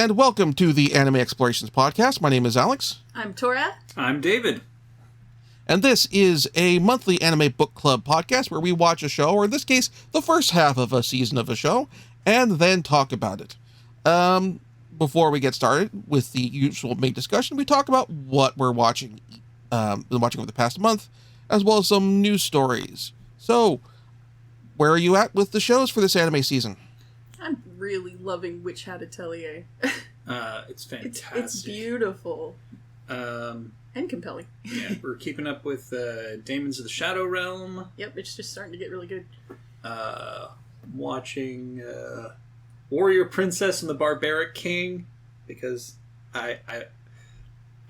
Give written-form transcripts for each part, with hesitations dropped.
and welcome to the Anime Explorations podcast. My name is Alex. I'm Tora. I'm David. And this is a monthly anime book club podcast where we watch a show, or in this case, the first half of a season of a show, and then talk about it. Before we get started with the usual main discussion, we talk about what we're watching, over the past month, as well as some news stories. So, where are you at with the shows for this anime season? I'm really loving Witch Hat Atelier. It's fantastic. It's beautiful. And compelling. Yeah, we're keeping up with Daemons of the Shadow Realm. Yep, it's just starting to get really good. Watching Warrior Princess and the Barbaric King, because I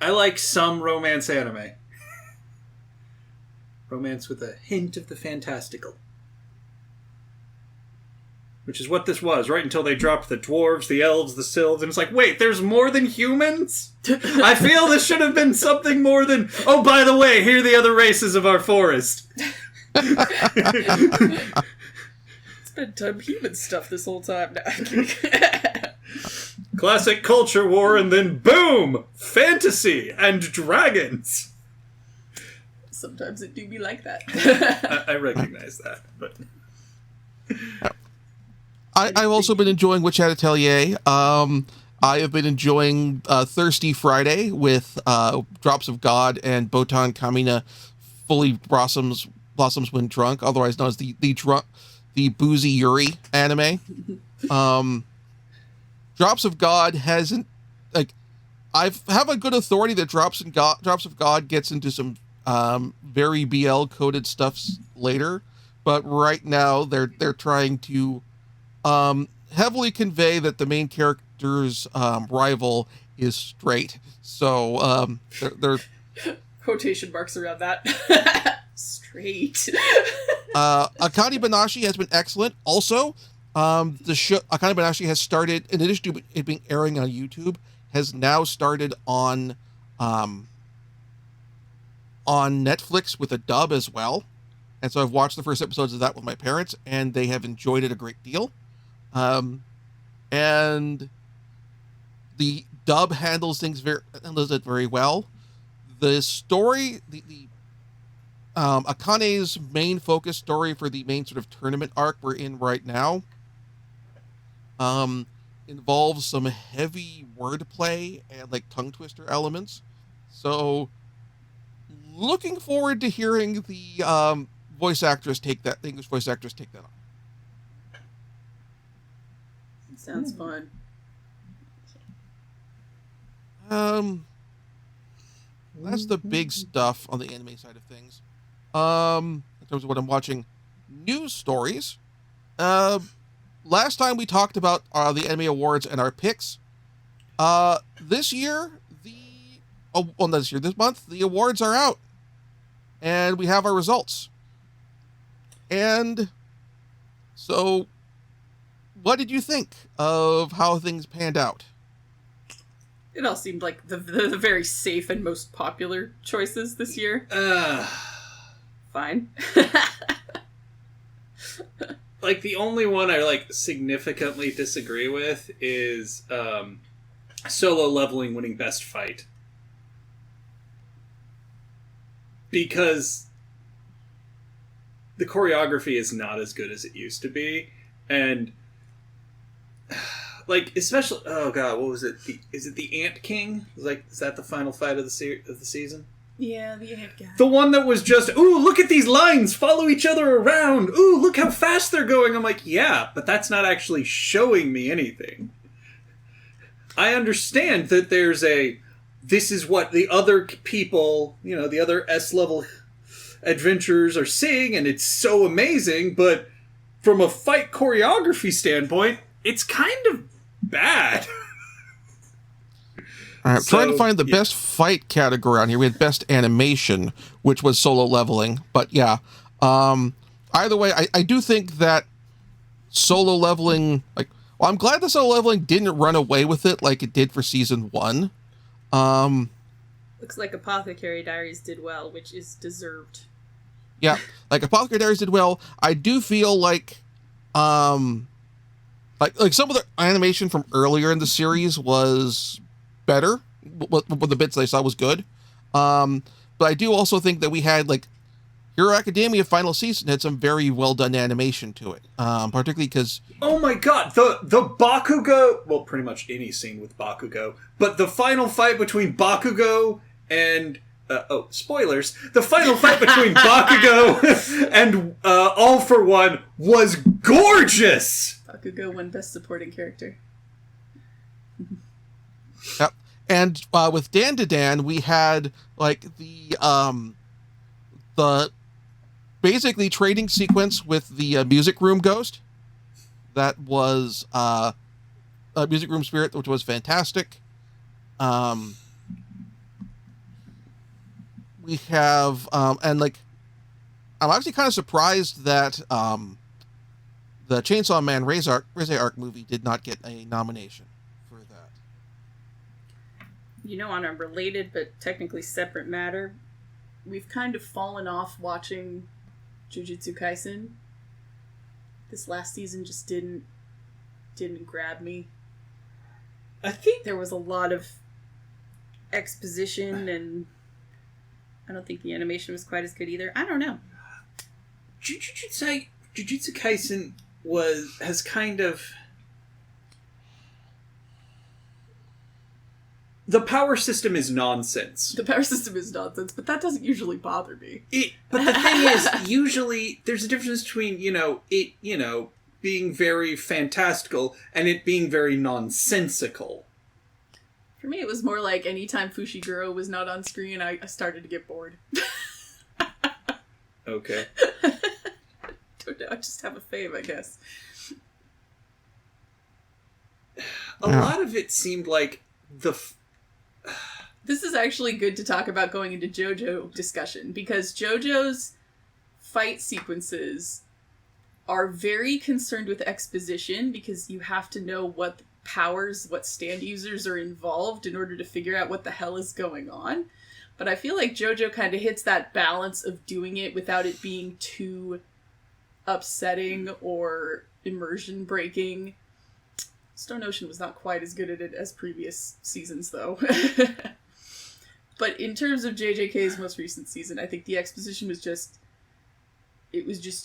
like some romance anime. Romance with a hint of the fantastical. Which is what this was, right until they dropped the dwarves, the elves, the sylphs, and it's like, wait, there's more than humans? I feel this should have been something more than, oh, by the way, here are the other races of our forest. It's been dumb human stuff this whole time. No, Classic culture war, and then boom! Fantasy and dragons! Sometimes it do be like that. I recognize that, but... I've also been enjoying Witch Hat Atelier. I have been enjoying Thirsty Friday with Drops of God and Botan Kamina Fully Blossoms When Drunk, otherwise known as the Boozy Yuri anime. Drops of God hasn't, like, I have a good authority that Drops of God gets into some very BL coded stuff later, but right now they're trying to heavily convey that the main character's rival is straight. So they're quotation marks around that. Straight. Akane Banashi has been excellent. Also, the show Akane Banashi has started, in addition to it being airing on YouTube, has now started on Netflix with a dub as well. And so I've watched the first episodes of that with my parents, and they have enjoyed it a great deal. And the dub handles it very well. The story, the Akane's main focus story for the main sort of tournament arc we're in right now, involves some heavy wordplay and like tongue twister elements. So, looking forward to hearing the English voice actress take that on. Sounds fun. That's the big stuff on the anime side of things. In terms of what I'm watching, news stories. Last time we talked about the anime awards and our picks. This month, the awards are out. And we have our results. And so, what did you think of how things panned out? It all seemed like the very safe and most popular choices this year. Fine. Like, the only one I, significantly disagree with is Solo Leveling winning Best Fight. Because the choreography is not as good as it used to be, and especially, oh god, what was it? Is it the Ant King? Is that the final fight of the season? Yeah, the Ant guy. The one that was just, ooh, look at these lines follow each other around. Ooh, look how fast they're going. I'm like, yeah, but that's not actually showing me anything. I understand that this is what the other people, the other S-level adventurers are seeing, and it's so amazing, but from a fight choreography standpoint, it's kind of bad. I'm trying to find the best fight category on here. We had best animation, which was Solo Leveling, but yeah. Either way, I do think that Solo Leveling, I'm glad that Solo Leveling didn't run away with it like it did for season 1. Looks like Apothecary Diaries did well, which is deserved. Yeah, Apothecary Diaries did well. I do feel like Like some of the animation from earlier in the series was better. What the bits I saw was good. But I do also think that we had like Hero Academia final season had some very well done animation to it. Particularly because oh my god, the Bakugo, well, pretty much any scene with Bakugo, but the final fight between Bakugo and spoilers. The final fight between Bakugo and All For One was gorgeous. Bakugo won Best Supporting Character. Yep. And with Dan to Dan, we had like the basically trading sequence with the music room ghost. That was a music room spirit, which was fantastic. We have and like I'm actually kind of surprised that the Chainsaw Man Rise Arc movie did not get a nomination for that. You know, on a related but technically separate matter, we've kind of fallen off watching Jujutsu Kaisen. This last season just didn't grab me. I think there was a lot of exposition, and I don't think the animation was quite as good either. I don't know. Jujutsu Kaisen has kind of... The power system is nonsense. The power system is nonsense, but that doesn't usually bother me. But the thing is, usually there's a difference between, being very fantastical and it being very nonsensical. For me, it was more like anytime Fushiguro was not on screen, I started to get bored. Okay. Don't know, I just have a fave, I guess. A lot of it seemed like This is actually good to talk about going into JoJo discussion, because JoJo's fight sequences are very concerned with exposition, because you have to know what powers, what stand users are involved in order to figure out what the hell is going on. But I feel like JoJo kind of hits that balance of doing it without it being too upsetting or immersion breaking. Stone Ocean was not quite as good at it as previous seasons, though. But in terms of JJK's most recent season, I think the exposition was just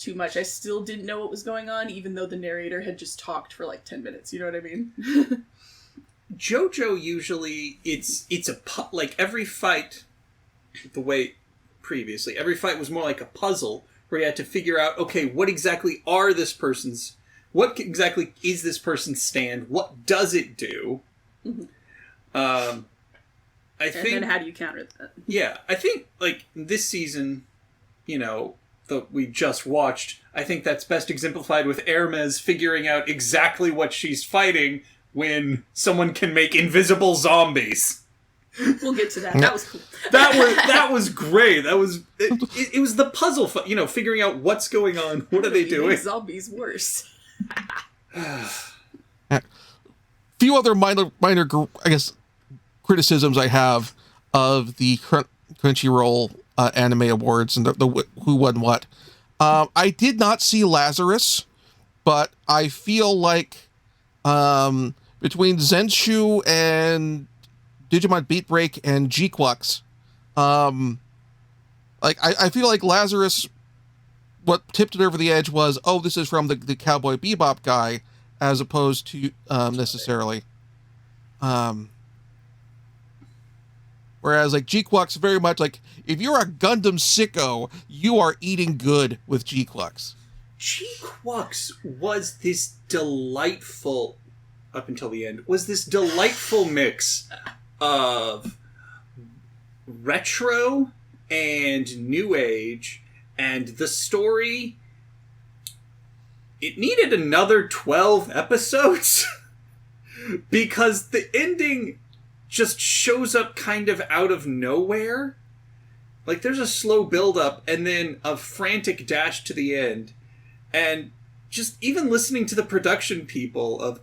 too much. I still didn't know what was going on, even though the narrator had just talked for like 10 minutes. You know what I mean? JoJo usually, like every fight, the way previously, every fight was more like a puzzle where you had to figure out, okay, what exactly is this person's stand? What does it do? Mm-hmm. I think, and then how do you counter that? Yeah, I think, like, this season, that we just watched, I think that's best exemplified with Hermes figuring out exactly what she's fighting when someone can make invisible zombies. We'll get to that. That was cool. That was great. It was the puzzle, figuring out what's going on. What are they doing? Make zombies worse. Few other minor, I guess, criticisms I have of the Crunchyroll anime awards and the who won what. I did not see Lazarus, but I feel like between Zenshu and Digimon Beat Break and G-Quux, I feel like Lazarus, what tipped it over the edge was, oh, this is from the Cowboy Bebop guy, as opposed to necessarily. Whereas, like, G-Quux very much, like, if you're a Gundam sicko, you are eating good with G-Quux. G-Quux was this delightful, up until the end, was this delightful mix of retro and new age, and the story, it needed another 12 episodes because the ending just shows up kind of out of nowhere. Like, there's a slow build-up and then a frantic dash to the end. And just even listening to the production people of,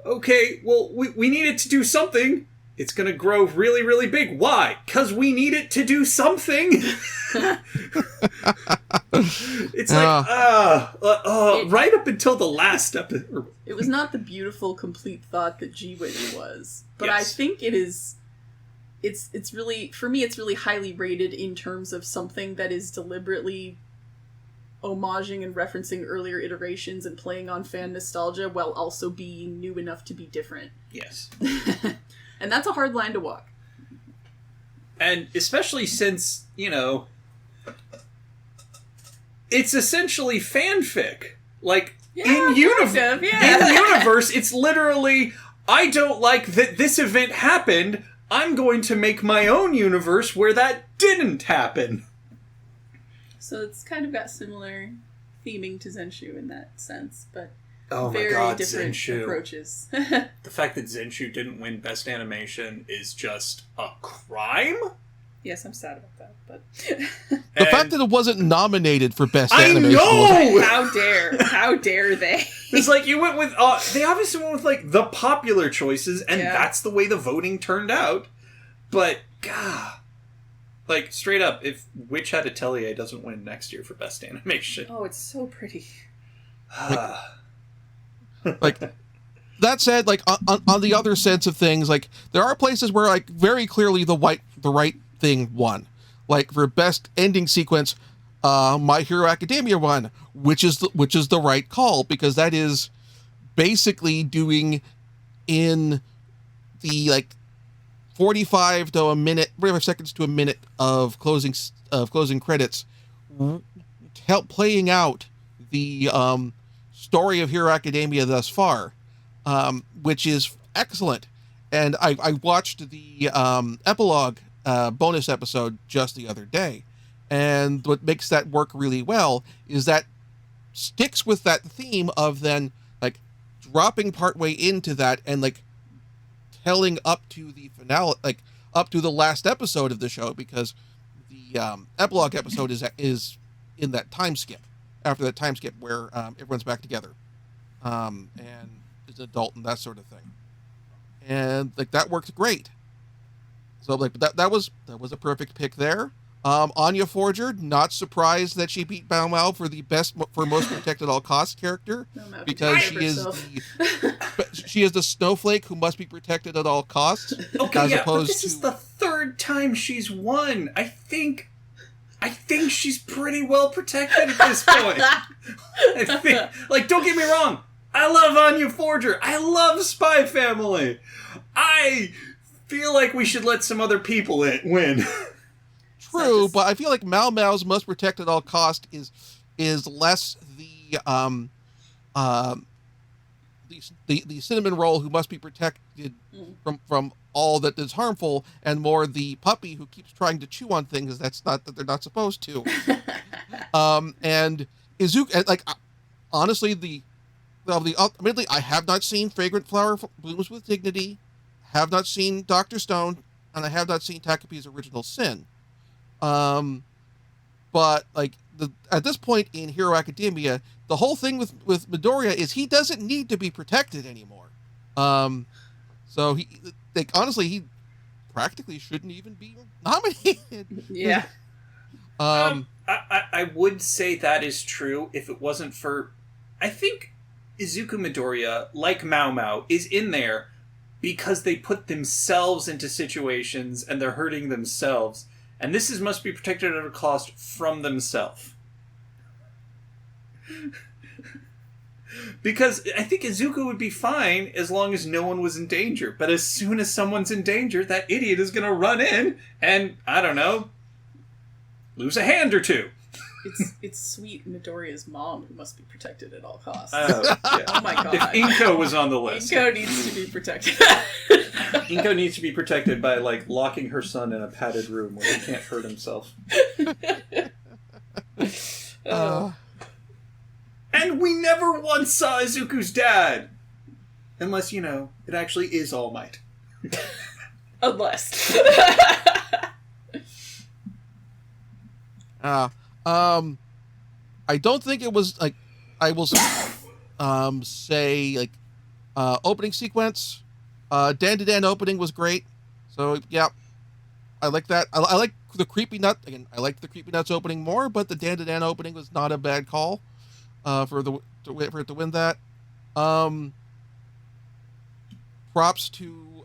okay, well, we needed to do something. It's going to grow really, really big. Why? Because we need it to do something. It's right up until the last episode. It was not the beautiful, complete thought that G-Witch was. But Yes. I think it is... It's really... For me, it's really highly rated in terms of something that is deliberately homaging and referencing earlier iterations and playing on fan nostalgia while also being new enough to be different. Yes. And that's a hard line to walk. And especially since, it's essentially fanfic. Like, in universe, it's literally, I don't like that this event happened, I'm going to make my own universe where that didn't happen. So it's kind of got similar theming to Zenshu in that sense, but Oh my very god, different Zenshu. approaches. The fact that Zenshu didn't win Best Animation is just a crime? Yes, I'm sad about that, but... The fact that it wasn't nominated for Best I Animation. know! How dare they? It's like you went with... they obviously went with, like, the popular choices, and that's the way the voting turned out. But, God... Like, straight up, if Witch Hat Atelier doesn't win next year for Best Animation... Oh, it's so pretty. Like, that said, like, on the other sense of things, like, there are places where, like, very clearly the right thing won. Like, for Best Ending Sequence, My Hero Academia won, which is the right call, because that is basically doing in the, like, 45 seconds to a minute of closing credits, playing out the story of Hero Academia thus far, which is excellent. And I watched the epilogue bonus episode just the other day, and what makes that work really well is that sticks with that theme of then, like, dropping partway into that and, like, telling up to the finale, like up to the last episode of the show, because the epilogue episode is in that time skip, after that time skip where everyone's back together and is an adult and that sort of thing, and like that worked great. So like that was a perfect pick there. Anya Forger, not surprised that she beat Bao Mao for the most protected at all costs character, because she is the snowflake who must be protected at all costs. Okay, as yeah, opposed but this is the third time she's won. I think she's pretty well protected at this point. I think, like, don't get me wrong, I love Anya Forger. I love Spy Family. I feel like we should let some other people win. True, but I feel like Mao Mao's must protect at all cost is less the cinnamon roll who must be protected from all that is harmful, and more the puppy who keeps trying to chew on things that they're not supposed to. And Izuku, like, honestly, admittedly, I have not seen Fragrant Flower Blooms with Dignity, have not seen Dr. Stone, and I have not seen Takapi's Original Sin. But like at this point in Hero Academia, the whole thing with Midoriya is he doesn't need to be protected anymore. So he, like, honestly, he practically shouldn't even be nominated. Yeah. I would say that is true if it wasn't for, I think Izuku Midoriya, like Mao Mao, is in there because they put themselves into situations and they're hurting themselves. And this must be protected at a cost from themselves. Because I think Izuku would be fine as long as no one was in danger. But as soon as someone's in danger, that idiot is going to run in and, I don't know, lose a hand or two. It's sweet Midoriya's mom who must be protected at all costs. Yeah. Oh my god. If Inko was on the list. Inko needs to be protected. Inko needs to be protected by, like, locking her son in a padded room where he can't hurt himself. And we never once saw Izuku's dad! Unless, it actually is All Might. Unless. I don't think it was, like, I will say, like, opening sequence, Dan to Dan opening was great. So yeah, I like that. I like the Creepy Nut again. I like the Creepy Nuts opening more, but the Dan to Dan opening was not a bad call for it to win that. Props to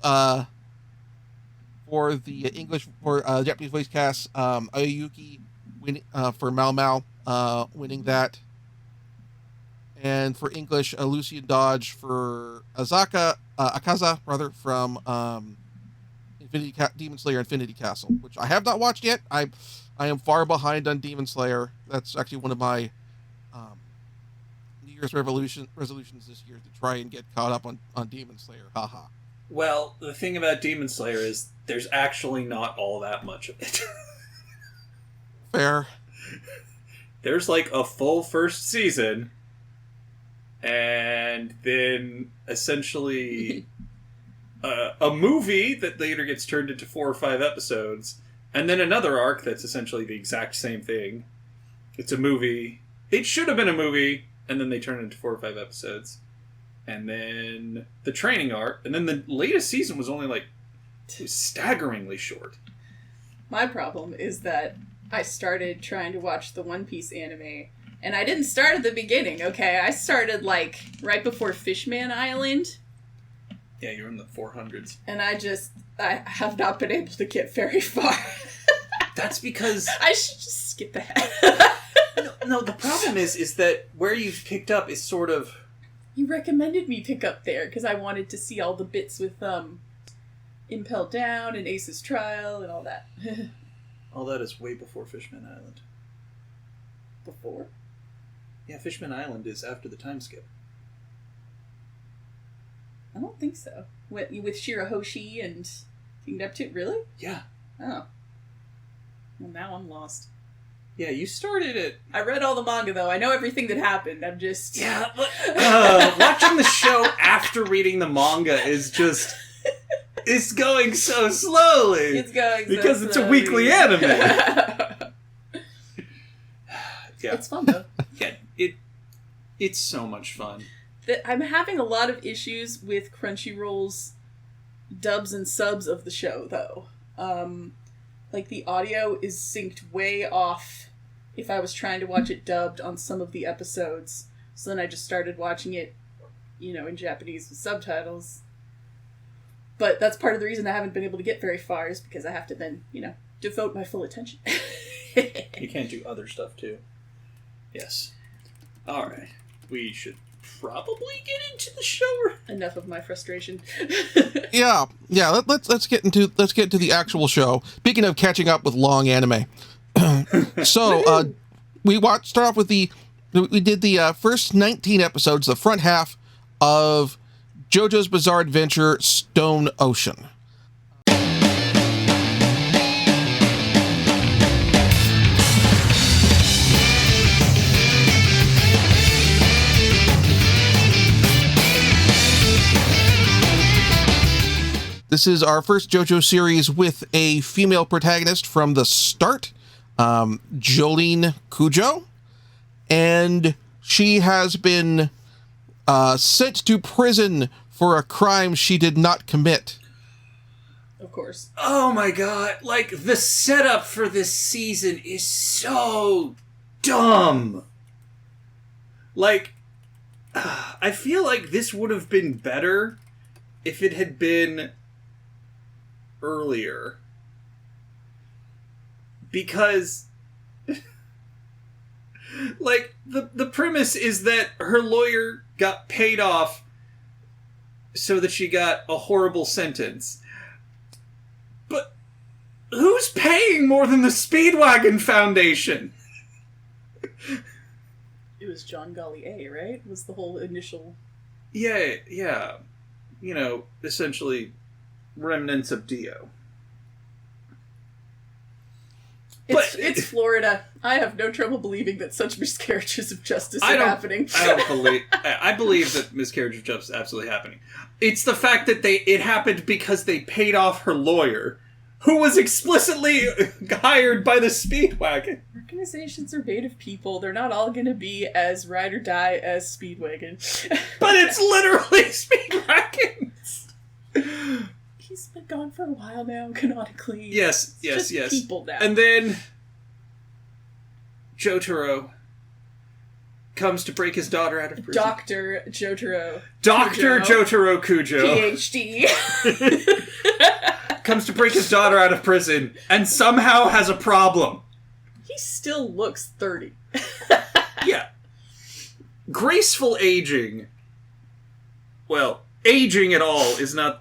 for the English for Japanese voice cast, Ayuki winning for Mao Mao winning that, and for English, Lucian Dodge for Akaza rather from Demon Slayer Infinity Castle, which I have not watched yet. I am far behind on Demon Slayer. That's actually one of my New Year's resolutions this year, to try and get caught up on Demon Slayer. Haha. Well, the thing about Demon Slayer is there's actually not all that much of it. Fair. There's like a full first season, and then essentially a movie that later gets turned into 4 or 5 episodes, and then another arc that's essentially the exact same thing. It's a movie. It should have been a movie, and then they turn it into 4 or 5 episodes. And then the training arc, and then the latest season was only like staggeringly short. My problem is that I started trying to watch the One Piece anime, and I didn't start at the beginning, okay? I started, like, right before Fishman Island. Yeah, you're in the 400s. And I have not been able to get very far. That's because... I should just skip ahead. No, the problem is that where you've picked up is sort of... You recommended me pick up there, because I wanted to see all the bits with, Impel Down and Ace's Trial and all that. All that is way before Fishman Island. Before? Yeah, Fishman Island is after the time skip. I don't think so. With Shirahoshi and King Neptune, really? Yeah. Oh. Well, now I'm lost. Yeah, you started it. I read all the manga, though. I know everything that happened. I'm just... Yeah, watching the show after reading the manga is just... It's going so slowly. It's going because so it's slowly. a weekly anime. Yeah. It's fun, though. Yeah, it's so much fun. I'm having a lot of issues with Crunchyroll's dubs and subs of the show, though. Like, the audio is synced way off if I was trying to watch it dubbed on some of the episodes. So then I just started watching it, in Japanese with subtitles. But that's part of the reason I haven't been able to get very far, is because I have to then, devote my full attention. You can't do other stuff, too. Yes. Alright. We should probably get into the show. Enough of my frustration. Yeah. Let's get into the actual show. Speaking of catching up with long anime, so we start off with we did the first 19 episodes, the front half of JoJo's Bizarre Adventure: Stone Ocean. This is our first JoJo series with a female protagonist from the start, Jolene Kujo, and she has been sent to prison for a crime she did not commit. Of course. Oh my god, like, the setup for this season is so dumb. Like, I feel like this would have been better if it had been earlier. Because, like, the premise is that her lawyer got paid off so that she got a horrible sentence. But who's paying more than the Speedwagon Foundation? It was John Gollier, right? Was the whole initial... Yeah. Essentially remnants of Dio. It's Florida. I have no trouble believing that such miscarriages of justice are happening. I believe that miscarriage of justice is absolutely happening. It's the fact that it happened because they paid off her lawyer, who was explicitly hired by the Speedwagon. Organizations are made of people. They're not all going to be as ride or die as Speedwagon. But it's literally Speedwagons. he's been gone for a while now, canonically. Yes, It's just yes. people now. And then Jotaro comes to break his daughter out of prison. Dr. Jotaro. Dr. Jotaro Kujo. PhD. Comes to break his daughter out of prison and somehow has a problem. He still looks 30. Yeah. Graceful aging. Well, aging at all is not,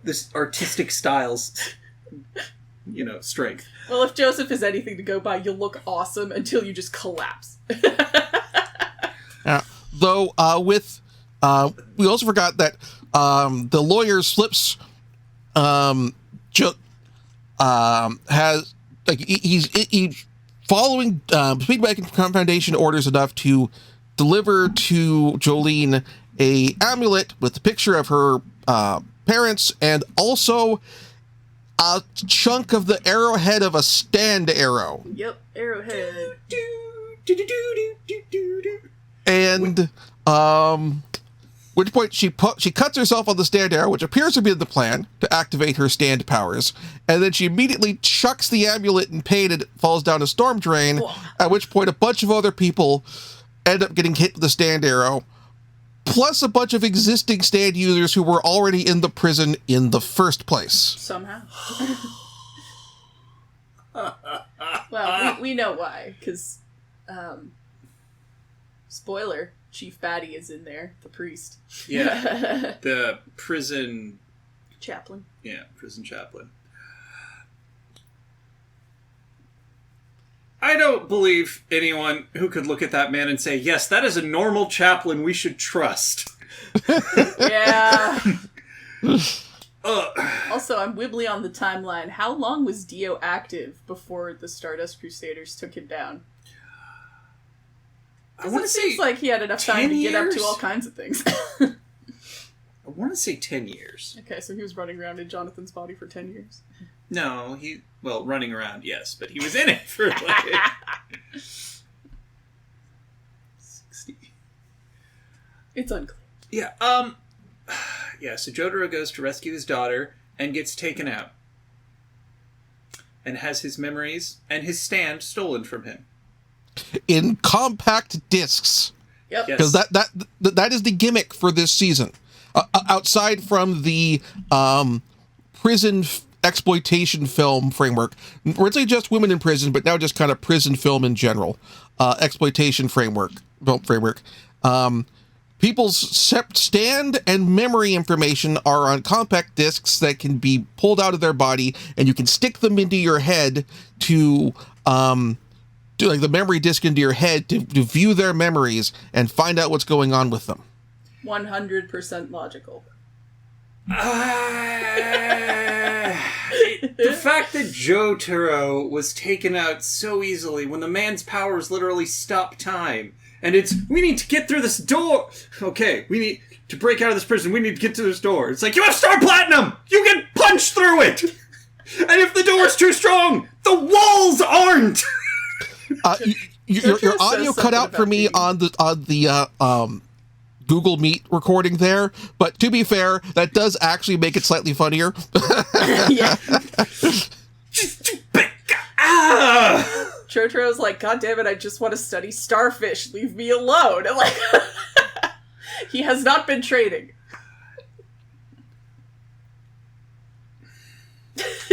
this artistic style's, strength. Well, if Joseph is anything to go by, you'll look awesome until you just collapse. Though, we also forgot that the lawyer Slips has, he's following Speedwagon Foundation orders enough to deliver to Jolene a amulet with a picture of her parents and also a chunk of the arrowhead of a stand arrow. Yep, arrowhead. And which point she cuts herself on the stand arrow, which appears to be the plan to activate her stand powers, and then she immediately chucks the amulet in pain and it falls down a storm drain. Whoa. At which point a bunch of other people end up getting hit with the stand arrow, plus a bunch of existing stand users who were already in the prison in the first place. Somehow. Well, we know why, because, spoiler, Chief Batty is in there, the priest. Yeah, the prison... chaplain. Yeah, prison chaplain. I don't believe anyone who could look at that man and say, yes, that is a normal chaplain we should trust. Yeah. Also, I'm wibbly on the timeline. How long was Dio active before the Stardust Crusaders took him down? I want to say seems like he had enough time to get up to all kinds of things. I want to say 10 years. Okay, so he was running around in Jonathan's body for 10 years. No, running around, yes, but he was in it for 60. It's unclear. Yeah, so Jotaro goes to rescue his daughter and gets taken out. And has his memories and his stand stolen from him. In compact discs. Yep. Because that is the gimmick for this season. Outside from the prison exploitation film framework, originally just women in prison, but now just kind of prison film in general. Exploitation framework. People's stand and memory information are on compact discs that can be pulled out of their body, and you can stick them into your head to do like the memory disc into your head to view their memories and find out what's going on with them. 100% logical. The fact that Jotaro was taken out so easily when the man's powers literally stop time. And we need to get through this door. Okay, we need to break out of this prison. We need to get to this door. It's like, you have Star Platinum! You can punch through it! And if the door's too strong, the walls aren't! Your audio cut out for me on the Google Meet recording there, but to be fair, that does actually make it slightly funnier. Yeah. Jotaro's like, God damn it, I just want to study starfish. Leave me alone. And like, he has not been training.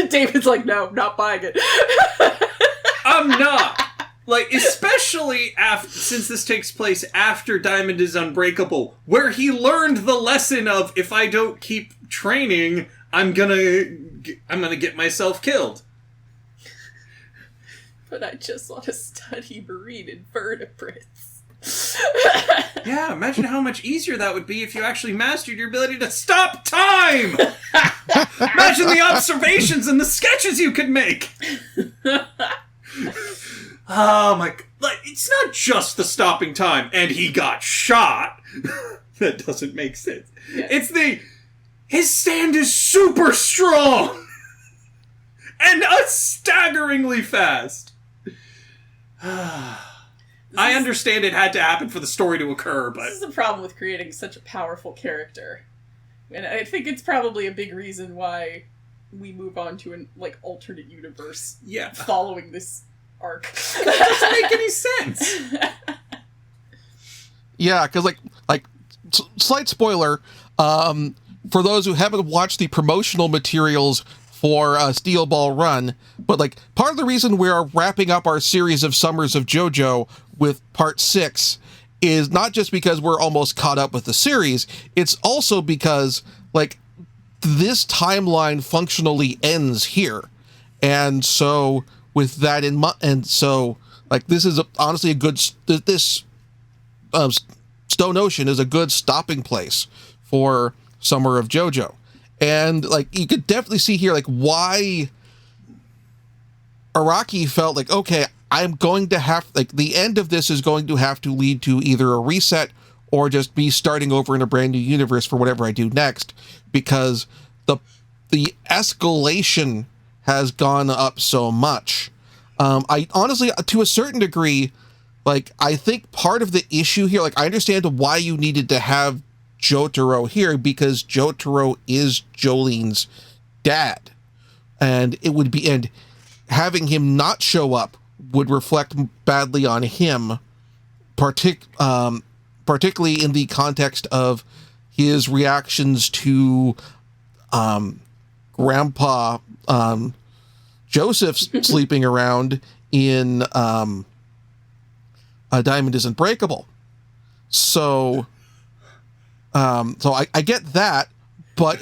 David's like, no, not buying it. I'm not. Like, especially since this takes place after Diamond is Unbreakable, where he learned the lesson of, if I don't keep training, I'm gonna get myself killed. But I just want to study marine invertebrates. Yeah, imagine how much easier that would be if you actually mastered your ability to stop time! Imagine the observations and the sketches you could make! Oh my... Like, it's not just the stopping time, and he got shot. That doesn't make sense. Yeah. It's his stand is super strong! And staggeringly fast. I understand it had to happen for the story to occur, but... This is the problem with creating such a powerful character. And I think it's probably a big reason why we move on to an alternate universe following this arc. It doesn't make any sense. Yeah, because slight spoiler, for those who haven't watched the promotional materials for Steel Ball Run, but part of the reason we are wrapping up our series of Summers of JoJo with part 6 is not just because we're almost caught up with the series, it's also because this timeline functionally ends here. And so with that in mind, and so this is honestly a good, this Stone Ocean is a good stopping place for Summer of JoJo. And you could definitely see here why Araki felt okay, I'm going to have the end of this is going to have to lead to either a reset or just be starting over in a brand new universe for whatever I do next, because the escalation has gone up so much. I honestly, to a certain degree, I think part of the issue here, I understand why you needed to have Jotaro here, because Jotaro is Jolene's dad, and having him not show up would reflect badly on him, particularly in the context of his reactions to Grandpa Joseph's sleeping around in Diamond Isn't Breakable. So I get that, but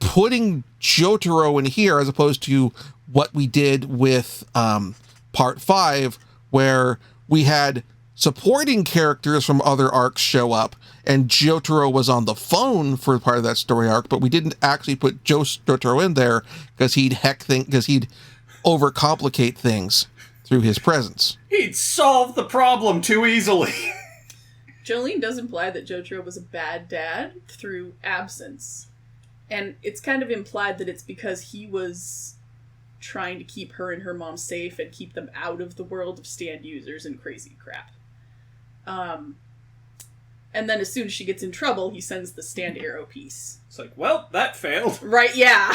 putting Jotaro in here as opposed to what we did with part 5, where we had supporting characters from other arcs show up, and Jotaro was on the phone for part of that story arc, but we didn't actually put Jotaro in there because he'd overcomplicate things through his presence. He'd solve the problem too easily. Jolene does imply that Jotaro was a bad dad through absence. And it's kind of implied that it's because he was trying to keep her and her mom safe and keep them out of the world of stand users and crazy crap. And then as soon as she gets in trouble, he sends the stand arrow piece. It's well, that failed. Right, yeah.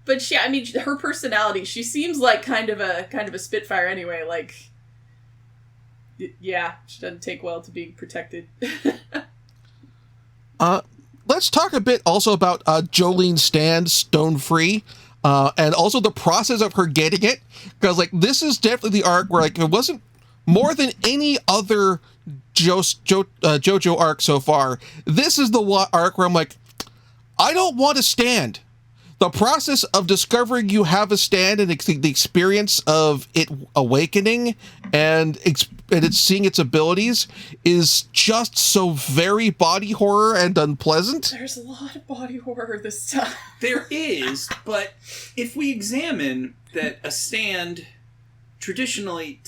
But her personality, she seems like kind of a spitfire anyway, yeah, she doesn't take well to being protected. Let's talk a bit also about Jolene's stand, Stone Free, and also the process of her getting it, because this is definitely the arc where it wasn't more than any other JoJo arc so far. This is the arc where I'm I don't want to stand. The process of discovering you have a stand and the experience of it awakening and it's seeing its abilities is just so very body horror and unpleasant. There's a lot of body horror this time. There is, but if we examine that a stand traditionally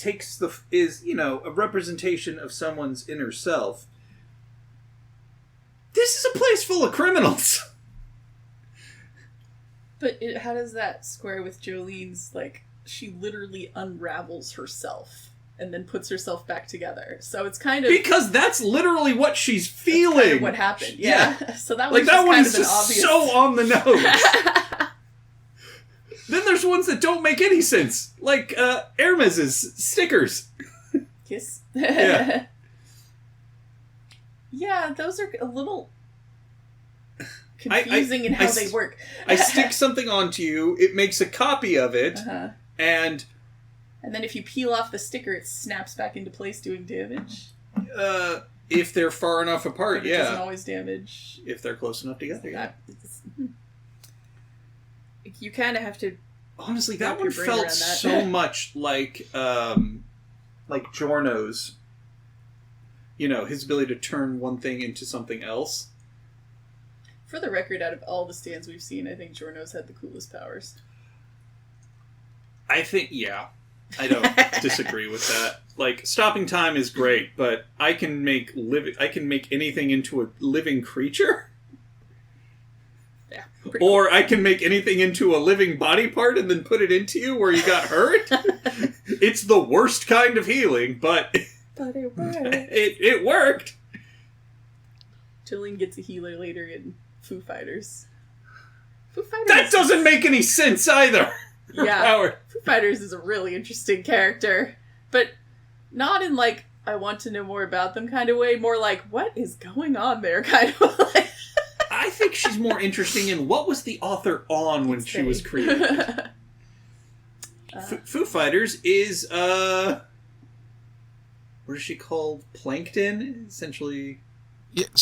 is a representation of someone's inner self, this is a place full of criminals. But how does that square with Jolene's, she literally unravels herself and then puts herself back together. So it's kind of... Because that's literally what she's feeling. That's kind of what happened, yeah. So that was that one kind is of an just obvious... so on the nose. Then there's ones that don't make any sense. Hermes's stickers. Kiss. Yeah. Yeah, those are a little... confusing in how they work. I stick something onto you, it makes a copy of it, and then if you peel off the sticker, it snaps back into place doing damage. If they're far enough apart, but it doesn't always damage. If they're close enough together, yeah. You kind of have to... Honestly, that one felt so much like Giorno's. His ability to turn one thing into something else. For the record, out of all the stands we've seen, I think Giorno's had the coolest powers. I think, yeah. I don't disagree with that. Stopping time is great, but I can make anything into a living creature? Yeah. Or I can make anything into a living body part and then put it into you where you got hurt? It's the worst kind of healing, but... But it worked. It worked. Jolene gets a healer later in Foo Fighters. Foo Fighters. That doesn't make any sense either. Yeah, Foo Fighters is a really interesting character, but not in like I want to know more about them kind of way. More like what is going on there kind of like. I think she's more interesting in what was the author on when she was created. Foo Fighters is what is she called? Plankton, essentially. Yeah, a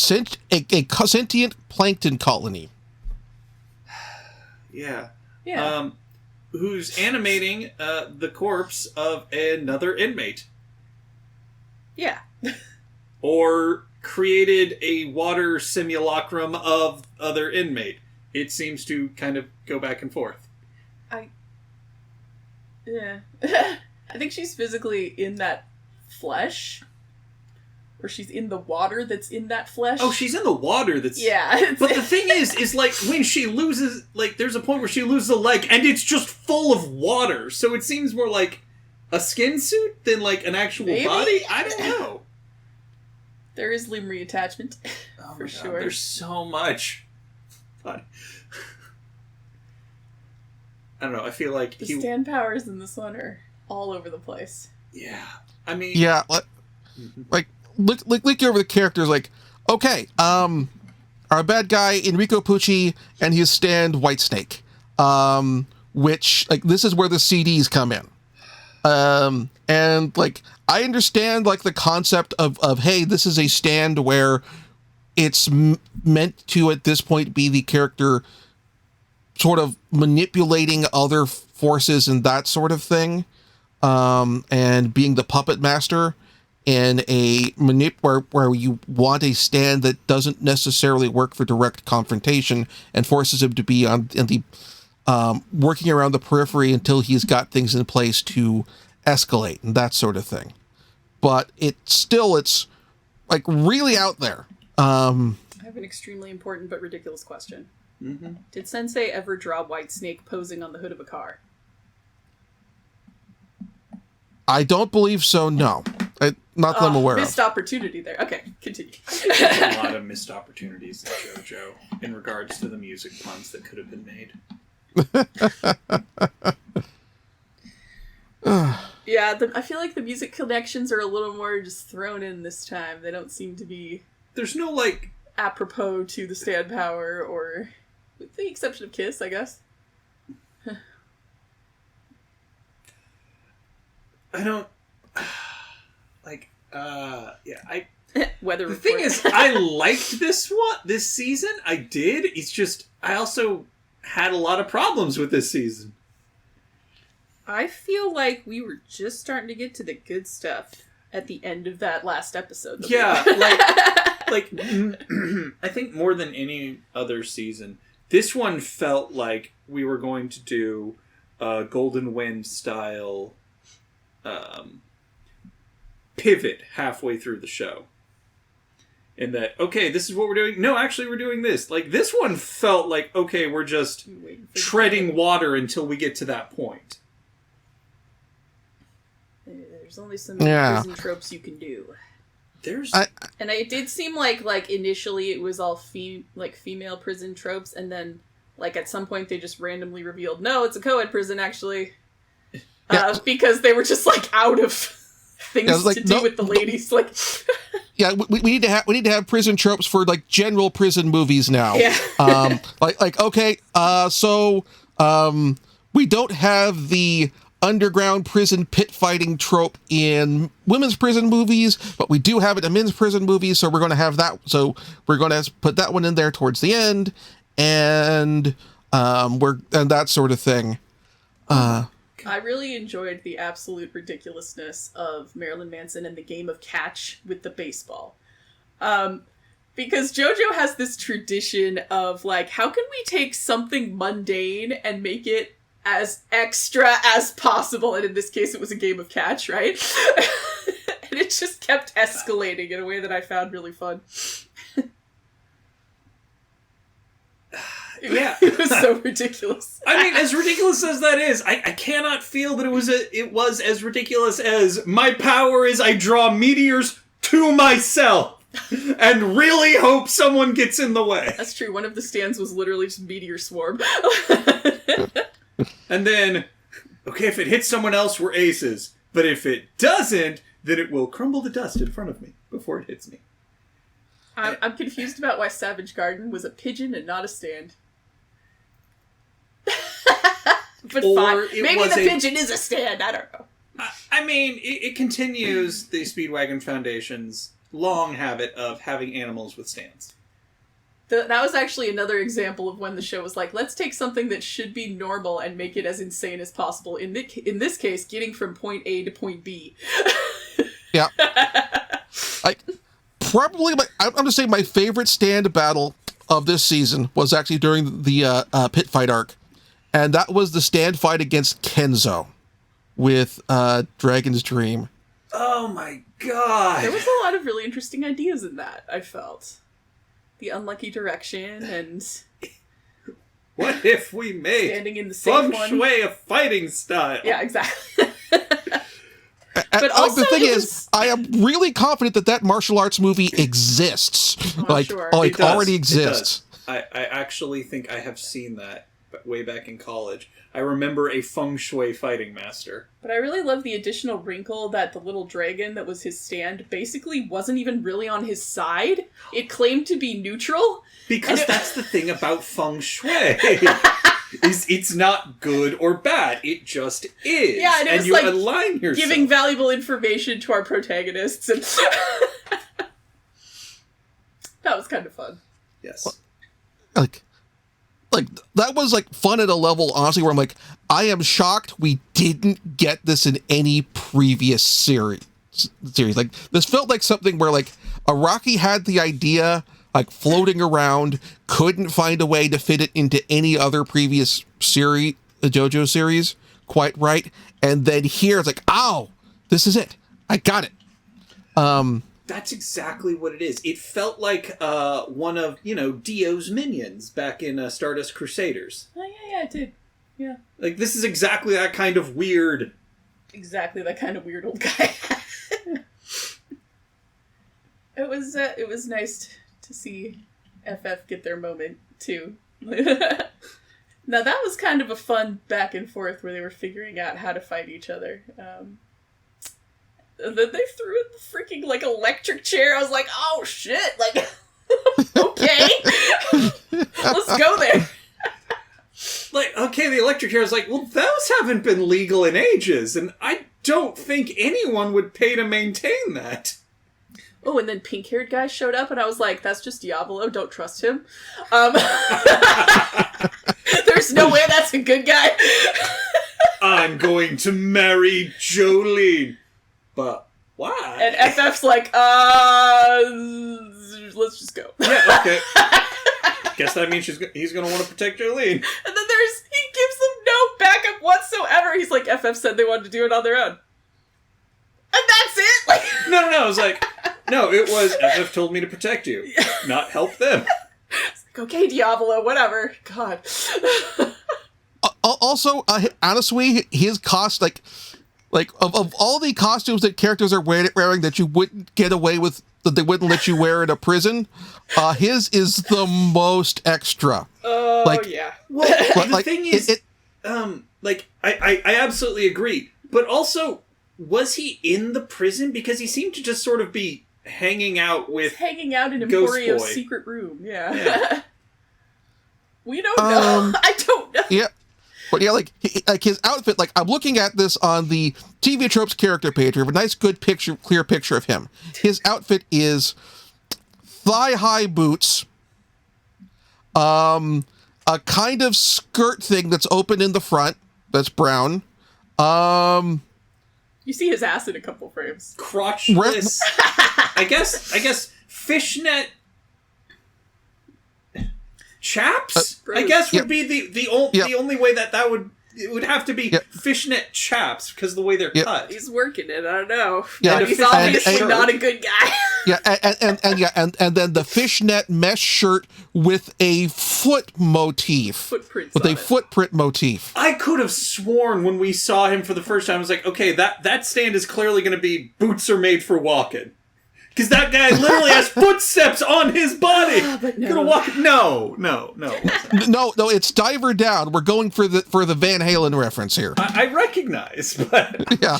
sentient plankton colony. Yeah. Yeah. Who's animating the corpse of another inmate. Yeah. Or created a water simulacrum of other inmate. It seems to kind of go back and forth. Yeah. I think she's physically in that flesh. Or she's in the water that's in that flesh. Oh, she's in the water that's... Yeah. But the thing is like, when she loses... Like, there's a point where she loses a leg, and it's just full of water. So it seems more like a skin suit than, like, an actual body? I don't know. There is limb reattachment. Oh for my God, sure. there's so much. But... I don't know, I feel like The stand powers in this one are all over the place. Yeah. I mean... Yeah, like look over the characters, like, okay, our bad guy, Enrico Pucci, and his stand, Whitesnake. Which, like, this is where the CDs come in. And, like, I understand, like, the concept of hey, this is a stand where it's meant to, at this point, be the character sort of manipulating other forces and that sort of thing, and being the puppet master in a where you want a stand that doesn't necessarily work for direct confrontation and forces him to be in the working around the periphery until he's got things in place to escalate and that sort of thing. But it's like really out there. I have an extremely important but ridiculous question. Mm-hmm. Did Sensei ever draw Whitesnake posing on the hood of a car? I don't believe so, no. Not that I'm aware missed opportunity there. Okay, continue. There's a lot of missed opportunities in JoJo in regards to the music puns that could have been made. Yeah, I feel like the music connections are a little more just thrown in this time. They don't seem to be... There's no, like... apropos to the stand power, or... with the exception of Kiss, I guess. I don't... Like, yeah, Weather The report. thing is, I liked this season. I did. It's just, I also had a lot of problems with this season. I feel like we were just starting to get to the good stuff at the end of that last episode. Yeah, like I think more than any other season, this one felt like we were going to do a Golden Wind style pivot halfway through the show. In that, okay, this is what we're doing. No, actually, we're doing this. Like, this one felt like, okay, we're just treading water until we get to that point. There's only some prison tropes you can do. And it did seem like initially it was all female prison tropes, and then like at some point they just randomly revealed, no, it's a co-ed prison actually, because they were just like out of things to do with the ladies. Like, yeah, we need to have prison tropes for like general prison movies now. Yeah. Okay, so we don't have the underground prison pit fighting trope in women's prison movies, but we do have it in men's prison movies, so we're going to have that. So we're going to put that one in there towards the end, and that sort of thing. I really enjoyed the absolute ridiculousness of Marilyn Manson and the game of catch with the baseball. Because JoJo has this tradition of like, how can we take something mundane and make it as extra as possible? And in this case, it was a game of catch, right? And it just kept escalating in a way that I found really fun. Yeah. It was so ridiculous. I mean, as ridiculous as that is, I cannot feel that it was as ridiculous as my power is I draw meteors to myself. and really hope someone gets in the way. That's true. One of the stands was literally just meteor swarm. And then, okay, if it hits someone else, we're aces. But if it doesn't, then it will crumble to dust in front of me before it hits me. I'm confused about why Savage Garden was a pigeon and not a stand. But Or fine. it Maybe was the pigeon is a stand. I don't know. I mean, it continues the Speedwagon Foundation's long habit of having animals with stands. That was actually another example of when the show was like, let's take something that should be normal and make it as insane as possible. In this case, getting from point A to point B. Yeah. I'm going to say my favorite stand battle of this season was actually during the pit fight arc. And that was the stand fight against Kenzo with Dragon's Dream. Oh my god! There was a lot of really interesting ideas in that, I felt. The unlucky direction and... What if we made standing in the same feng shui a fighting style? Yeah, exactly. But also, the thing is, I am really confident that martial arts movie exists. Sure. Already exists. I actually think I have seen that way back in college. I remember a feng shui fighting master. But I really love the additional wrinkle that the little dragon that was his stand basically wasn't even really on his side. It claimed to be neutral. Because that's the thing about feng shui. It's not good or bad. It just is. Yeah, and it was you like align yourself. giving valuable information to our protagonists. And that was kind of fun. Yes. Like that was like fun at a level, honestly, where I'm like, I am shocked we didn't get this in any previous series. Like, this felt like something where like Araki had the idea, like floating around, couldn't find a way to fit it into any other previous series, the JoJo series, quite right. And then here it's like, oh, this is it. I got it. That's exactly what it is. It felt like one of, Dio's minions back in Stardust Crusaders. Oh, yeah, it did. Yeah. Like, this is exactly that kind of weird... Exactly that kind of weird old guy. It was nice to see FF get their moment, too. Now, that was kind of a fun back and forth where they were figuring out how to fight each other. And then they threw in the freaking, like, electric chair. I was like, oh, shit. Like, okay. Let's go there. Like, okay, the electric chair. I was like, well, those haven't been legal in ages. And I don't think anyone would pay to maintain that. Oh, and then pink-haired guy showed up, and I was like, that's just Diavolo. Don't trust him. There's no way that's a good guy. I'm going to marry Jolene. But why? And FF's like, let's just go. Yeah, okay. Guess that means he's going to want to protect Jolene. And then he gives them no backup whatsoever. He's like, FF said they wanted to do it on their own. And that's it? Like, No. I was like, no, it was FF told me to protect you, not help them. It's like, okay, Diavolo, whatever. God. Also, honestly, his cost, like of all the costumes that characters are wearing that you wouldn't get away with, that they wouldn't let you wear in a prison, his is the most extra. Oh, yeah. Well, the thing is, I absolutely agree. But also, was he in the prison? Because he seemed to just sort of be hanging out with hanging out in Ghost Emporio's Boy. secret room. Yeah. We don't know. I don't know. Yeah. But yeah, like his outfit, like I'm looking at this on the TV Tropes character page. We have a nice, good picture, clear picture of him. His outfit is thigh-high boots, a kind of skirt thing that's open in the front, that's brown. You see his ass in a couple frames. crotchless. I guess fishnet chaps. I guess would be the only way that would. It would have to be fishnet chaps because of the way they're cut. He's working it. I don't know. Yeah, But he's obviously not a good guy. and then the fishnet mesh shirt with a foot motif. Footprints With on a it. footprint motif. I could have sworn when we saw him for the first time, I was like, okay, that stand is clearly going to be boots are made for walking. Because that guy literally has footsteps on his body. But no. Gonna walk. No. No, it's Diver Down. We're going for the Van Halen reference here. I recognize, but Yeah.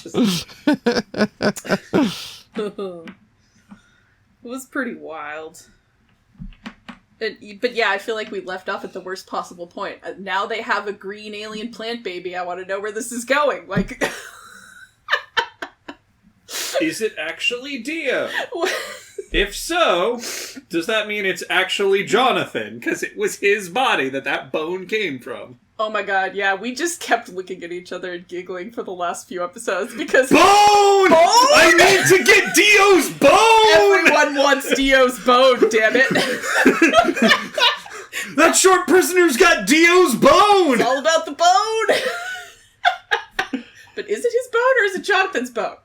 It was pretty wild. But yeah, I feel like we left off at the worst possible point. Now they have a green alien plant baby. I want to know where this is going. Like, is it actually Dio? If so, does that mean it's actually Jonathan? Because it was his body that bone came from. Oh my god, yeah, we just kept looking at each other and giggling for the last few episodes because... Bone! I need to get Dio's bone! Everyone wants Dio's bone, damn it. That short prisoner's got Dio's bone! It's all about the bone! But is it his bone or is it Jonathan's bone?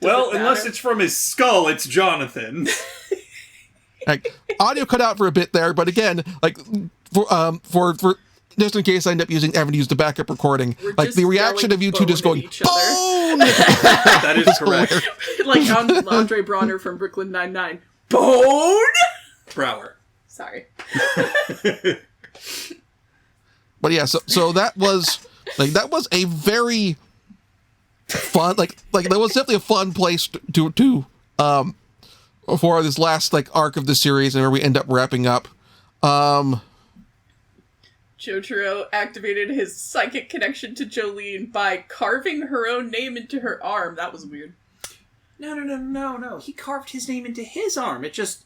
Well, unless it's from his skull, it's Jonathan's. Like, audio cut out for a bit there, but again, like for just in case I end up using the backup recording, We're like the reaction of you two just going bone. That is correct. Like Andre Bronner from Brooklyn Nine-Nine. Bone? Brower. Sorry. But yeah, so that was a very fun that was definitely a fun place to for this last arc of the series and where we end up wrapping up. Jojo activated his psychic connection to Jolene by carving her own name into her arm. That was weird. No. He carved his name into his arm. It just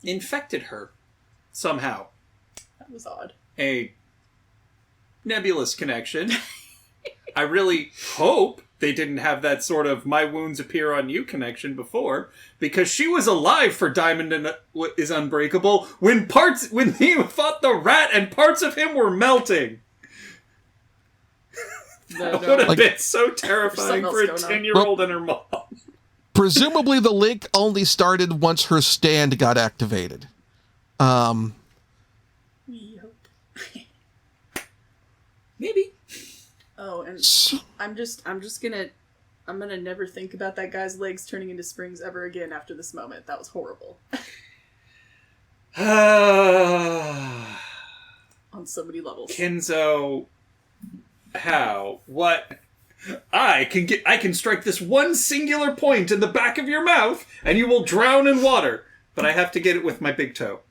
infected her somehow. That was odd. A nebulous connection. I really hope they didn't have that sort of my wounds appear on you connection before, because she was alive for Diamond and is Unbreakable when he fought the rat and parts of him were melting. That would have been so terrifying for a 10-year-old and her mom. Presumably the link only started once her stand got activated. We hope. Maybe. Oh, and I'm gonna never think about that guy's legs turning into springs ever again after this moment. That was horrible. On so many levels. Kenzo, how? What? I can strike this one singular point in the back of your mouth, and you will drown in water. But I have to get it with my big toe.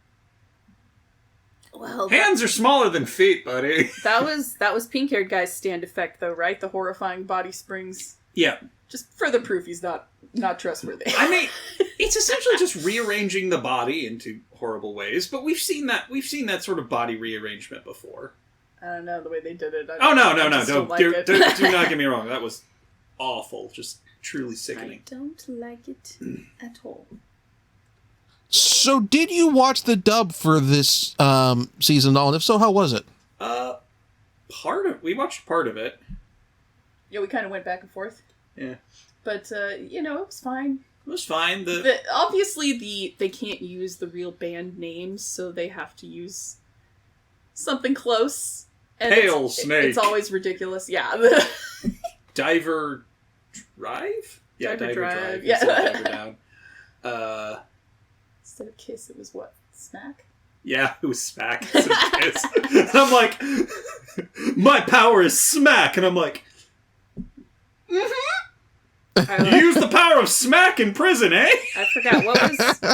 Well, hands are smaller than feet, buddy. That was pink-haired guy's stand effect, though, right? The horrifying body springs. Yeah. Just further proof he's not trustworthy. I mean, it's essentially just rearranging the body into horrible ways, but we've seen that sort of body rearrangement before. I don't know the way they did it. No! Do not get me wrong. That was awful. Just truly sickening. I don't like it at all. So, did you watch the dub for this season, and if so, how was it? We watched part of it. Yeah, we kind of went back and forth. Yeah. But, it was fine. It was fine. Obviously, they can't use the real band names, so they have to use something close. And Hail Snake. It's always ridiculous. Yeah. Diver Drive? Yeah, Diver Drive. Yeah. Diver Down. Instead of kiss, it was what? Smack? Yeah, it was smack. Instead of kiss. And I'm like, my power is smack. And I'm like, you use the power of smack in prison, eh? I forgot.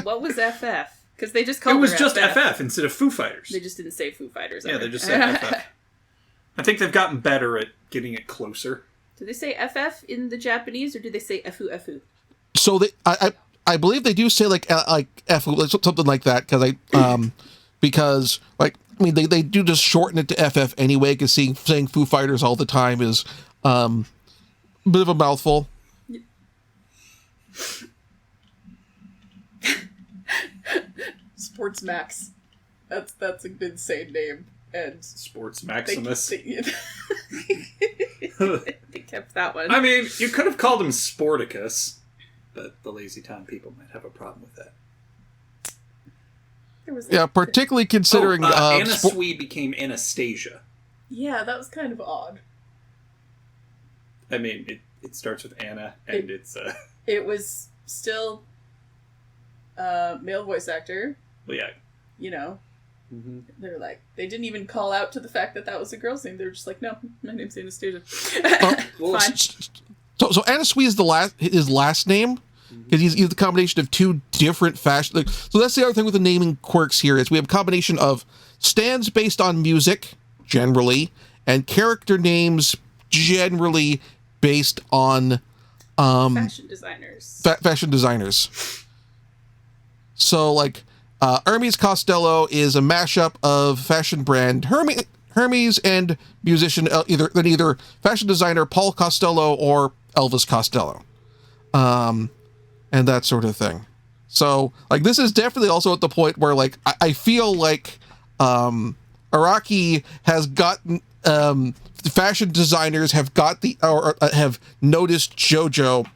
What was FF? Because they just called it was her just FF. FF instead of Foo Fighters. They just didn't say Foo Fighters. Yeah, they just said FF. I think they've gotten better at getting it closer. Do they say FF in the Japanese, or do they say FU FU? So I believe they do say F something like that because they do just shorten it to FF anyway, because saying Foo Fighters all the time is a bit of a mouthful. Sports Max. That's an insane name. And Sports Maximus. They kept that one. I mean, you could have called him Sporticus, but the Lazy Town people might have a problem with that. Particularly considering Anna Sui became Anastasia. Yeah, that was kind of odd. I mean, it starts with Anna, and it's It was still male voice actor. Well, yeah. You know, Mm-hmm. they're like, they didn't even call out to the fact that that was a girl's name. They were just like, no, my name's Anastasia. Well, Fine. So Anasui is his last name, because he's the combination of two different fashion. Like, so that's the other thing with the naming quirks here is we have a combination of stands based on music generally, and character names generally based on Fashion designers. Fashion designers. So like Hermes Costello is a mashup of fashion brand Hermes and musician either fashion designer Paul Costello or Elvis Costello, and that sort of thing. So like this is definitely also at the point where like I feel like Araki has gotten fashion designers have got have noticed Jojo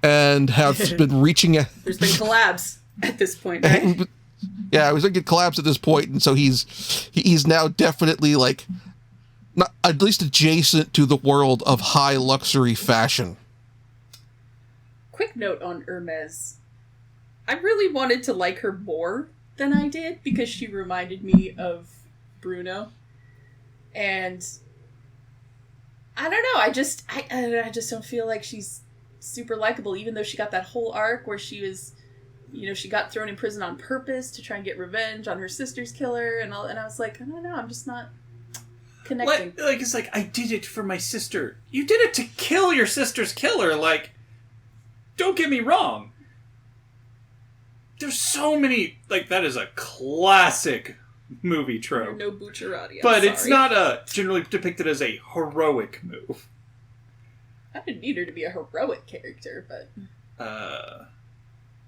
and have been reaching out. There's been collabs at this point, right? Yeah, I was going to get collabs at this point, and so he's now definitely like not at least adjacent to the world of high luxury fashion. Quick note on Hermes. I really wanted to like her more than I did because she reminded me of Bruno, and I don't know. I just don't feel like she's super likable, even though she got that whole arc where she was. You know, she got thrown in prison on purpose to try and get revenge on her sister's killer, and I was like, I don't know, I'm just not connecting. Like it's like, I did it for my sister. You did it to kill your sister's killer. Like, don't get me wrong. There's so many, like, that is a classic movie trope. No Bucciarati, but it's not generally depicted as a heroic move. I didn't need her to be a heroic character, but...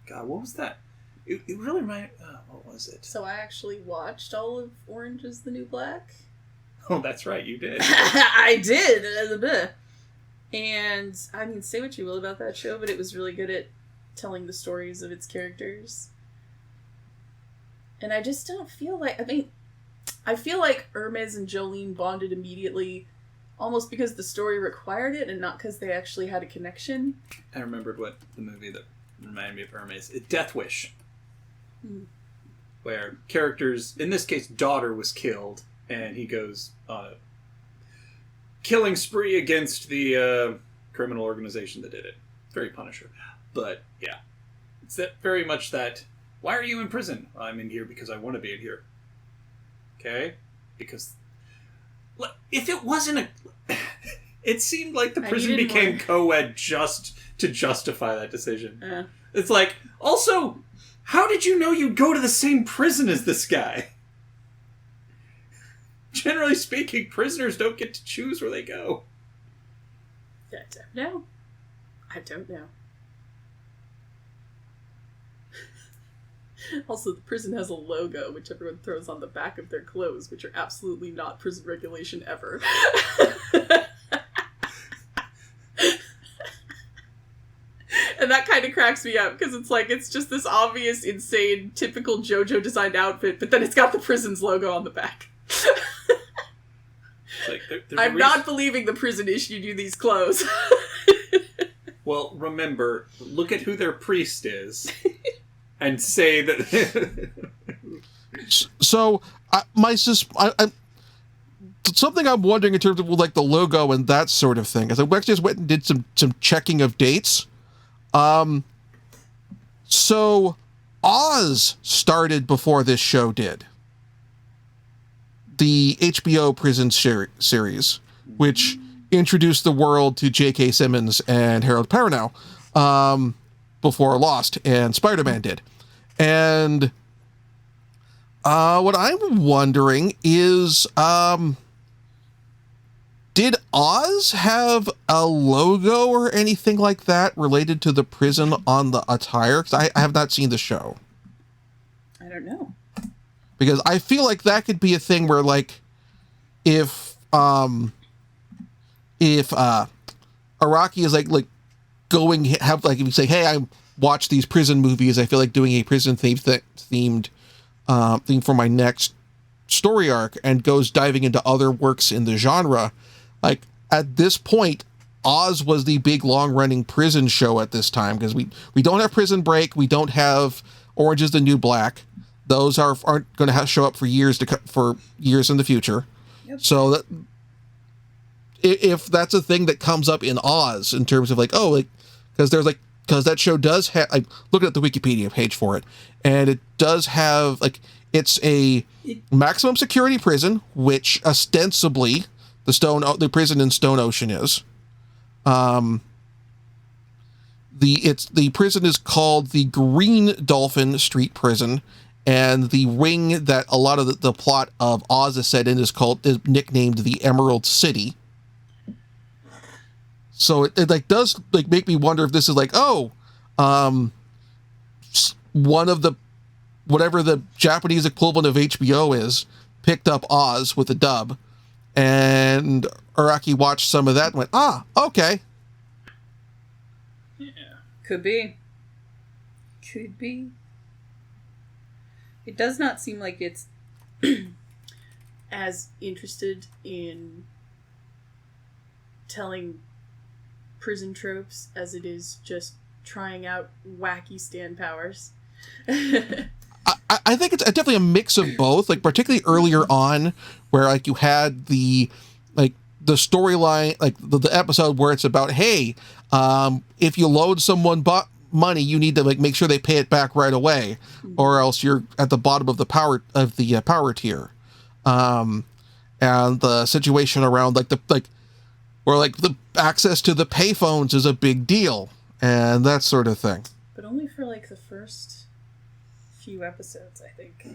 God, what was that? It really reminded... what was it? So I actually watched all of Orange is the New Black. Oh, that's right, you did. I did! And, I mean, say what you will about that show, but it was really good at telling the stories of its characters. And I just don't feel like... I feel like Hermes and Jolene bonded immediately, almost because the story required it, and not because they actually had a connection. I remembered what the movie that reminded me of Hermes. Death Wish. Where characters, in this case, daughter was killed, and he goes on a killing spree against the criminal organization that did it. Very Punisher. But, yeah. It's that very much that, why are you in prison? I'm in here because I want to be in here. Okay? Because if it wasn't a... It seemed like the prison became co-ed just to justify that decision. It's like, also, how did you know you'd go to the same prison as this guy? Generally speaking, prisoners don't get to choose where they go. I don't know. I don't know. Also, the prison has a logo, which everyone throws on the back of their clothes, which are absolutely not prison regulation ever. And that kind of cracks me up, because it's just this obvious, insane, typical JoJo designed outfit, but then it's got the prison's logo on the back. I'm not believing the prison issued you these clothes. Well, remember, look at who their priest is, and say that... So, something I'm wondering in terms of like the logo and that sort of thing, is I actually just went and did some checking of dates. So Oz started before this show did. The HBO prison series, which introduced the world to J.K. Simmons and Harold Perrineau, before Lost and Spider-Man did. And what I'm wondering is, did Oz have a logo or anything like that related to the prison on the attire? Because I have not seen the show. I don't know. Because I feel like that could be a thing where, like, if Araki is like going have like if you say, hey, I watch these prison movies, I feel like doing a prison themed theme for my next story arc, and goes diving into other works in the genre. Like, at this point, Oz was the big long-running prison show at this time, because we don't have Prison Break, we don't have Orange is the New Black. Those aren't going to show up for years in the future. Yep. So that if that's a thing that comes up in Oz in terms of like, oh, like, because that show does have, I'm looking at the Wikipedia page for it, and it does have, like, it's a maximum security prison, which ostensibly the prison in Stone Ocean is. The prison is called the Green Dolphin Street Prison, and the wing that a lot of the plot of Oz is set in is nicknamed the Emerald City. So it like does like make me wonder if this is like, oh, one of the, whatever the Japanese equivalent of HBO is, picked up Oz with a dub, and Araki watched some of that and went, okay. Yeah. Could be. It does not seem like it's as interested in telling prison tropes as it is just trying out wacky stand powers. I think it's definitely a mix of both, like particularly earlier on where like you had the storyline, like the episode where it's about, hey, if you load someone money, you need to like make sure they pay it back right away, or else you're at the bottom of the power tier. And the situation around where the access to the payphones is a big deal and that sort of thing. But only for like the first few episodes, I think.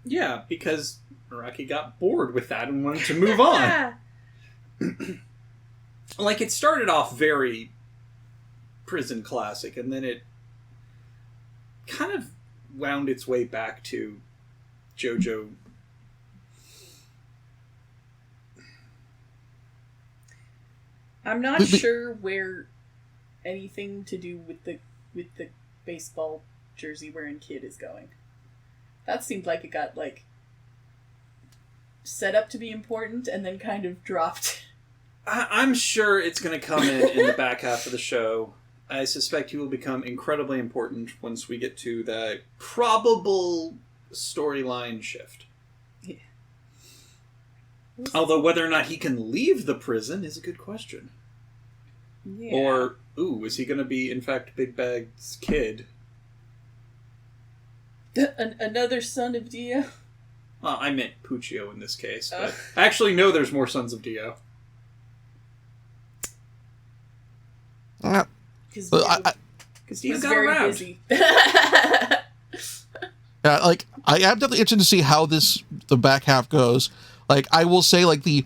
Yeah, because Araki got bored with that and wanted to move on. Like, it started off very prison classic, and then it kind of wound its way back to Jojo. I'm not sure where anything to do with the baseball jersey wearing kid is going. That seemed like it got like set up to be important and then kind of dropped. I'm sure it's going to come in the back half of the show. I suspect he will become incredibly important once we get to the probable storyline shift. Yeah. Although whether or not he can leave the prison is a good question. Yeah. Or, is he going to be, in fact, Big Bag's kid? Another son of Dio? Well, I meant Puccio in this case. But actually, no, there's more sons of Dio. Because Dio's got very around. busy. I am definitely interested to see how the back half goes. Like, I will say, like, the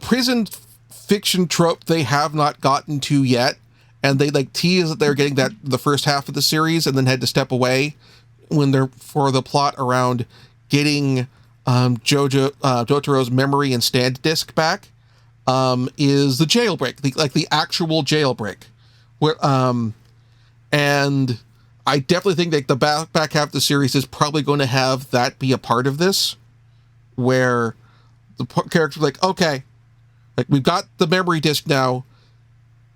prison fiction trope they have not gotten to yet, and they like tease that they're getting that the first half of the series and then had to step away when they're for the plot around getting Jotaro's memory and stand disc back, is the jailbreak, the actual jailbreak. Where, and I definitely think that the back half of the series is probably going to have that be a part of this, where the characters are like, okay, like we've got the memory disc now,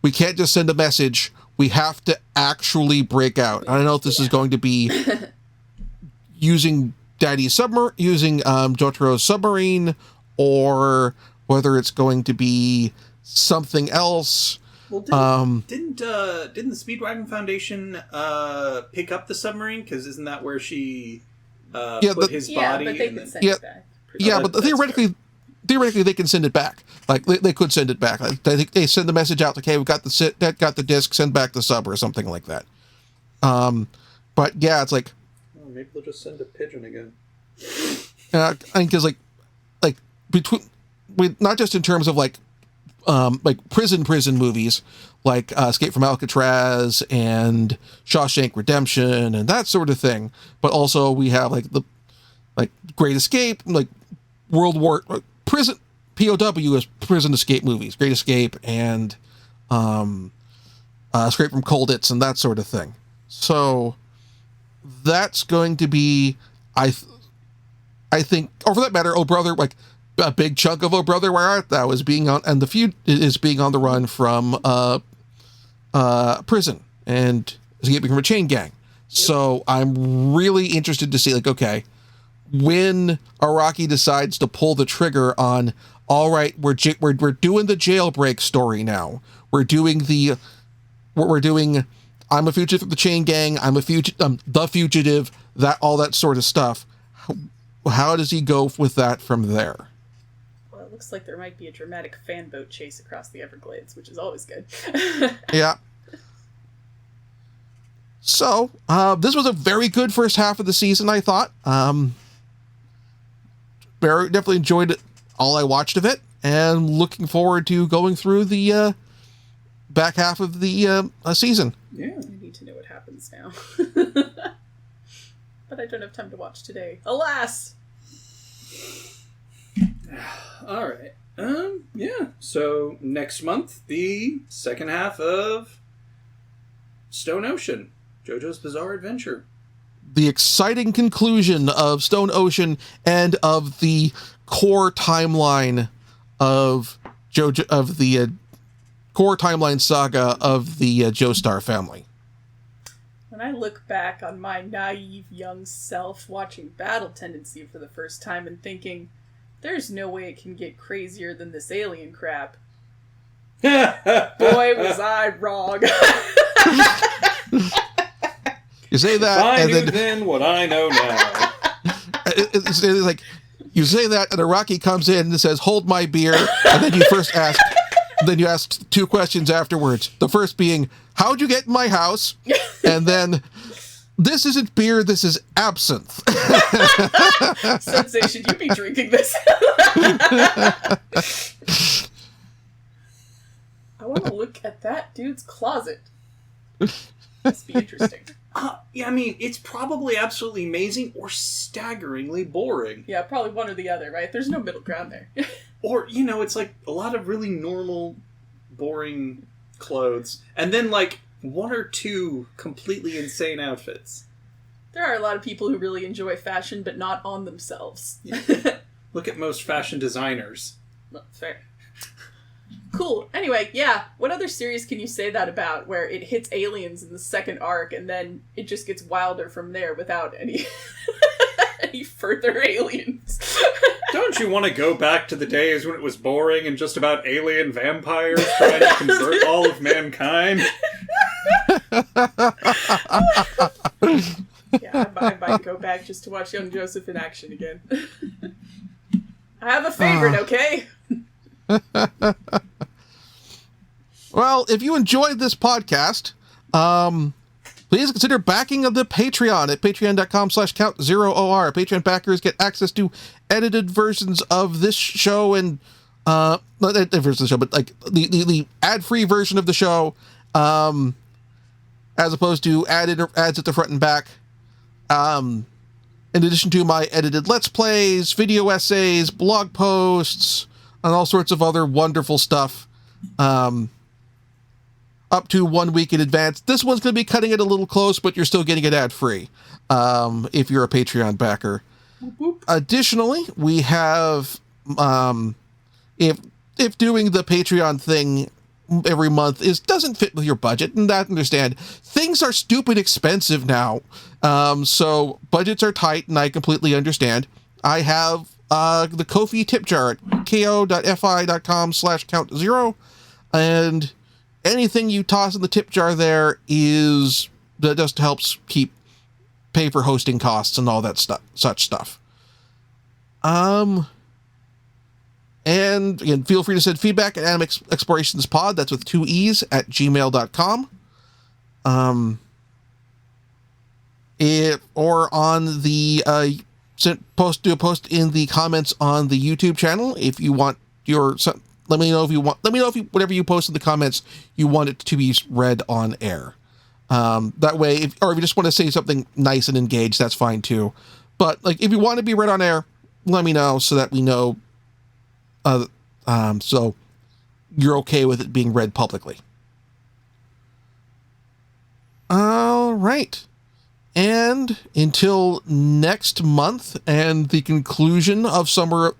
we can't just send a message, we have to actually break out. I don't know if this is going to be using Jotaro's submarine, or whether it's going to be something else. Well, didn't the Speedwagon Foundation pick up the submarine? Because isn't that where she put his body? But they and could then... send it back. But theoretically they can send it back. Like they could send it back. Like, they send the message out. Like, hey, we got the disc. Send back the sub or something like that. But yeah, it's like, oh, maybe they'll just send a pigeon again. I think because like between not just in terms of like prison movies like Escape from Alcatraz and Shawshank Redemption and that sort of thing, but also we have like the Great Escape, like World War prison POW is prison escape movies, Great Escape and Escape from Colditz and that sort of thing. So that's going to be, I think, or for that matter, Oh Brother, like a big chunk of Oh Brother, Where Art Thou is being on, and the feud is being on the run from prison and escaping from a chain gang. So I'm really interested to see, like, okay, when Araki decides to pull the trigger on, all right, we're doing the jailbreak story now. We're doing I'm a fugitive from the chain gang. I'm the fugitive. That all that sort of stuff. How does he go with that from there? Well, it looks like there might be a dramatic fan boat chase across the Everglades, which is always good. Yeah. So, this was a very good first half of the season, I thought. Definitely enjoyed it, all I watched of it, and looking forward to going through the back half of the season. Yeah. I need to know what happens now. But I don't have time to watch today. Alas! All right. Yeah. So next month, the second half of Stone Ocean, JoJo's Bizarre Adventure. The exciting conclusion of Stone Ocean and of the core timeline of JoJo, of the core timeline saga of the Joestar family. When I look back on my naive young self watching Battle Tendency for the first time and thinking, there's no way it can get crazier than this alien crap. Boy, was I wrong. You say that, I and knew then what I know now. It's like you say that, and Araki comes in and says, "Hold my beer," and then you ask two questions afterwards. The first being, "How'd you get in my house?" And then, "This isn't beer. This is absinthe." Sensei, should you be drinking this? I want to look at that dude's closet. Must be interesting. Yeah, I mean, it's probably absolutely amazing or staggeringly boring. Yeah, probably one or the other, right? There's no middle ground there. Or, it's like a lot of really normal, boring clothes. And then, like, one or two completely insane outfits. There are a lot of people who really enjoy fashion, but not on themselves. Look at most fashion designers. Well, fair. Cool. Anyway, yeah. What other series can you say that about, where it hits aliens in the second arc and then it just gets wilder from there without any any further aliens? Don't you want to go back to the days when it was boring and just about alien vampires trying to convert all of mankind? Yeah, I might go back just to watch young Joseph in action again. I have a favorite, okay? Well, if you enjoyed this podcast, please consider backing of the Patreon at patreon.com/count0or. Patreon backers get access to edited versions of this show and not edited versions of the show, but like the ad-free version of the show, as opposed to ads at the front and back. In addition to my edited Let's Plays, video essays, blog posts, and all sorts of other wonderful stuff. Up to 1 week in advance. This one's going to be cutting it a little close, but you're still getting it ad-free if you're a Patreon backer. Additionally, we have, if doing the Patreon thing every month doesn't fit with your budget, and I understand, things are stupid expensive now. So budgets are tight, and I completely understand. I have the Ko-fi tip jar at ko.fi.com/count0, and anything you toss in the tip jar there that just helps pay for hosting costs and all that such stuff. And again, feel free to send feedback at animeexplorationspod, that's with 2 E's, at gmail.com. Or on the do a post in the comments on the YouTube channel if you want let me know if whatever you post in the comments, you want it to be read on air. That way, if you just want to say something nice and engaged, that's fine too. But like, if you want to be read on air, let me know so that we know. So you're okay with it being read publicly. All right. And until next month and the conclusion of Summer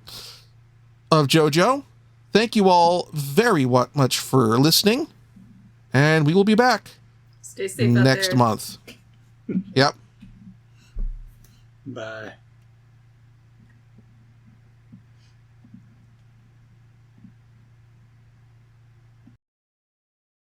of JoJo, thank you all very much for listening, and we will be back Stay safe out next there. month. Yep. Bye.